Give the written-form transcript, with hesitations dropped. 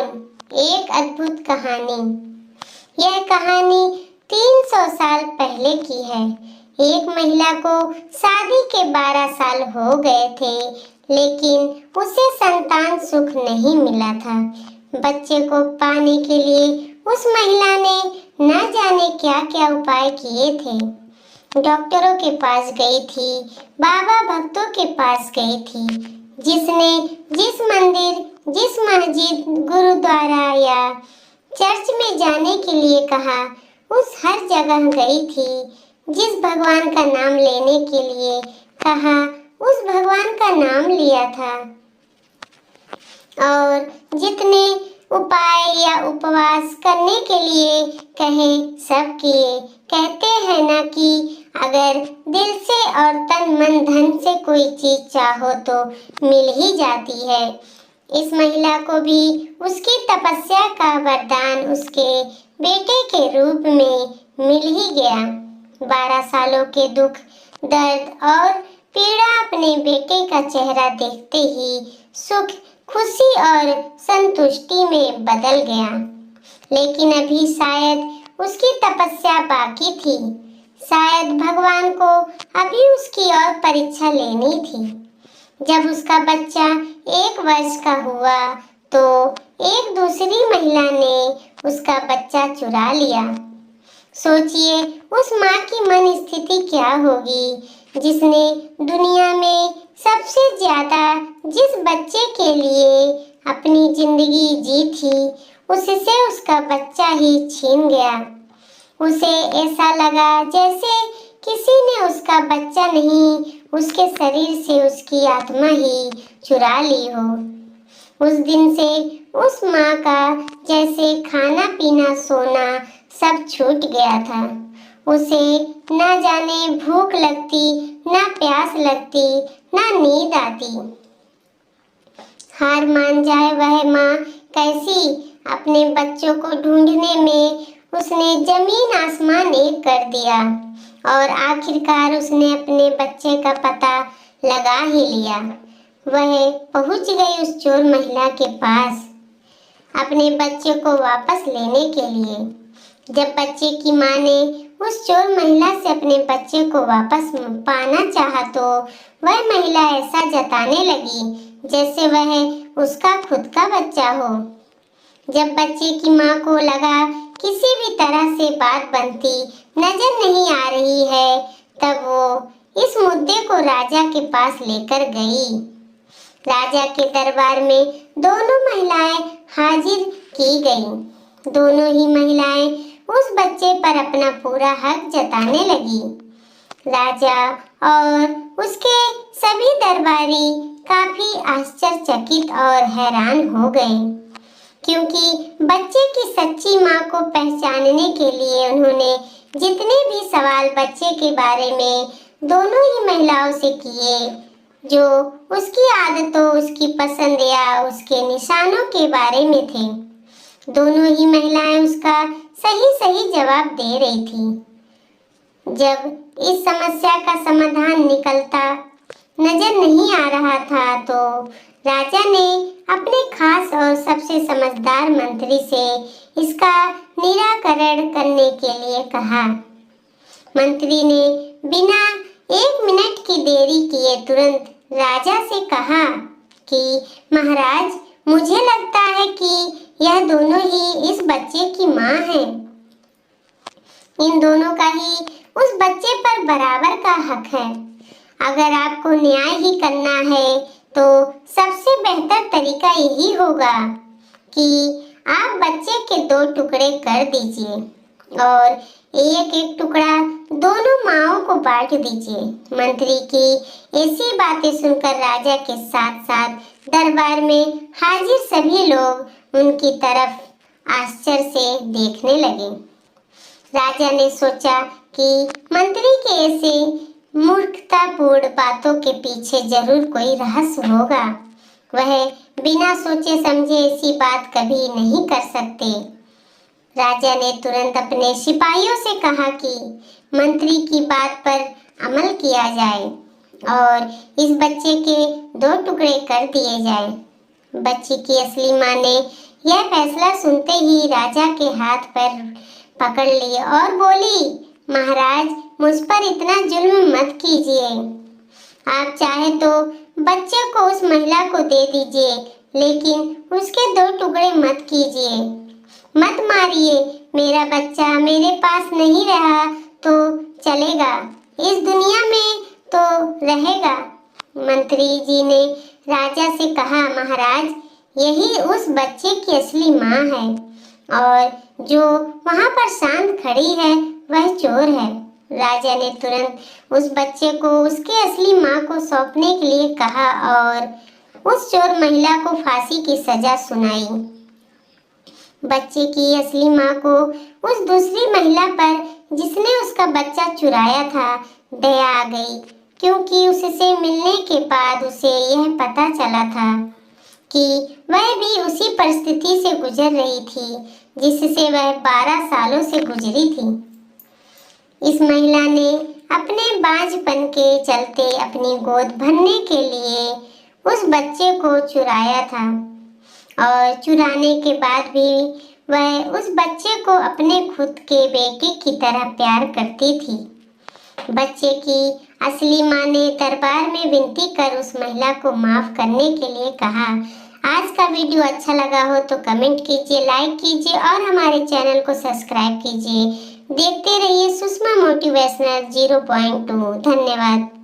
एक अद्भुत कहानी। यह कहानी 300 साल पहले की है। एक महिला को शादी के 12 साल हो गए थे, लेकिन उसे संतान सुख नहीं मिला था। बच्चे को पाने के लिए उस महिला ने न जाने क्या क्या उपाय किए थे। डॉक्टरों के पास गई थी, बाबा भक्तों के पास गई थी। जिसने जिस मंदिर, जिस मस्जिद, गुरुद्वारा या चर्च में जाने के लिए कहा, उस हर जगह गई थी। जिस भगवान का नाम लेने के लिए कहा, उस भगवान का नाम लिया था। और जितने उपाय या उपवास करने के लिए कहे, सब किए। कहते हैं ना कि अगर दिल से और तन मन धन से कोई चीज चाहो तो मिल ही जाती है। इस महिला को भी उसकी तपस्या का वरदान उसके बेटे के रूप में मिल ही गया। 12 सालों के दुख, दर्द और पीड़ा अपने बेटे का चेहरा देखते ही सुख, खुशी और संतुष्टि में बदल गया। लेकिन अभी शायद उसकी तपस्या बाकी थी। शायद भगवान को अभी उसकी और परीक्षा लेनी थी। जब उसका बच्चा 1 वर्ष का हुआ तो एक दूसरी महिला ने उसका बच्चा चुरा लिया। सोचिए उस माँ की मन स्थिति क्या होगी जिसने दुनिया में सबसे ज्यादा जिस बच्चे के लिए अपनी जिंदगी जी थी, उससे उसका बच्चा ही छीन गया। उसे ऐसा लगा जैसे किसी ने उसका बच्चा नहीं, उसके शरीर से उसकी आत्मा ही चुरा ली हो। उस दिन से उस माँ का जैसे खाना पीना सोना सब छूट गया था। उसे न जाने भूख लगती, न प्यास लगती, न नींद आती। हार मान जाए वह माँ कैसी। अपने बच्चों को ढूंढने में उसने जमीन आसमान एक कर दिया और आखिरकार उसने अपने बच्चे का पता लगा ही लिया। वह पहुंच गई उस चोर महिला के पास अपने बच्चे को वापस लेने के लिए। जब बच्चे की माँ ने उस चोर महिला से अपने बच्चे को वापस पाना चाहा तो वह महिला ऐसा जताने लगी जैसे वह उसका खुद का बच्चा हो। जब बच्चे की माँ को लगा किसी भी तरह से बात बनती नजर नहीं आ रही है, तब वो इस मुद्दे को राजा के पास लेकर गई। राजा के दरबार में दोनों महिलाएं हाजिर की गईं। दोनों ही महिलाएं उस बच्चे पर अपना पूरा हक जताने लगी। राजा और उसके सभी दरबारी काफी आश्चर्यचकित और हैरान हो गए, क्योंकि बच्चे की सच्ची माँ को पहचानने के लिए उन्होंने जितने भी सवाल बच्चे के बारे में दोनों ही महिलाओं से किए, जो उसकी आदतों, उसकी पसंद या उसके निशानों के बारे में थे, दोनों ही महिलाएं उसका सही सही जवाब दे रही थी। जब इस समस्या का समाधान निकलता नजर नहीं आ रहा था तो राजा ने अपने खास और सबसे समझदार मंत्री से इसका निराकरण करने के लिए कहा। मंत्री ने बिना 1 मिनट की देरी किए तुरंत राजा से कहा कि महाराज, मुझे लगता है कि यह दोनों ही इस बच्चे की माँ हैं। इन दोनों का ही उस बच्चे पर बराबर का हक है। अगर आपको न्याय ही करना है तो सबसे बेहतर तरीका यही होगा कि आप बच्चे के 2 टुकड़े कर दीजिए और एक एक टुकड़ा दोनों माँओं को बांट दीजिए। मंत्री की ऐसी बातें सुनकर राजा के साथ साथ दरबार में हाजिर सभी लोग उनकी तरफ आश्चर्य से देखने लगे। राजा ने सोचा कि मंत्री के ऐसे मूर्खतापूर्ण बातों के पीछे जरूर कोई रहस्य होगा। वह बिना सोचे समझे ऐसी बात कभी नहीं कर सकते। राजा ने तुरंत अपने सिपाहियों से कहा कि मंत्री की बात पर अमल किया जाए और इस बच्चे के 2 टुकड़े कर दिए जाए। बच्ची की असली माँ ने यह फैसला सुनते ही राजा के हाथ पर पकड़ लिए और बोली, महाराज, मुझ पर इतना जुल्म मत कीजिए। आप चाहे तो बच्चे को उस महिला को दे दीजिए, लेकिन उसके 2 टुकड़े मत कीजिए। मत मारिए। मेरा बच्चा मेरे पास नहीं रहा तो चलेगा, इस दुनिया में तो रहेगा। मंत्री जी ने राजा से कहा, महाराज, यही उस बच्चे की असली माँ है और जो वहाँ पर शांत खड़ी है वह चोर है। राजा ने तुरंत उस बच्चे को उसके असली माँ को सौंपने के लिए कहा और उस चोर महिला को फांसी की सजा सुनाई। बच्चे की असली माँ को उस दूसरी महिला पर जिसने उसका बच्चा चुराया था दया आ गई, क्योंकि उससे मिलने के बाद उसे यह पता चला था कि वह भी उसी परिस्थिति से गुजर रही थी जिससे वह 12 सालों से गुजरी थी। इस महिला ने अपने बांझपन के चलते अपनी गोद भरने के लिए उस बच्चे को चुराया था और चुराने के बाद भी वह उस बच्चे को अपने खुद के बेटे की तरह प्यार करती थी। बच्चे की असली माँ ने दरबार में विनती कर उस महिला को माफ करने के लिए कहा। आज का वीडियो अच्छा लगा हो तो कमेंट कीजिए, लाइक कीजिए और हमारे चैनल को सब्सक्राइब कीजिए। देखते रहिए सुषमा मोटिवेशनल 0.2। धन्यवाद।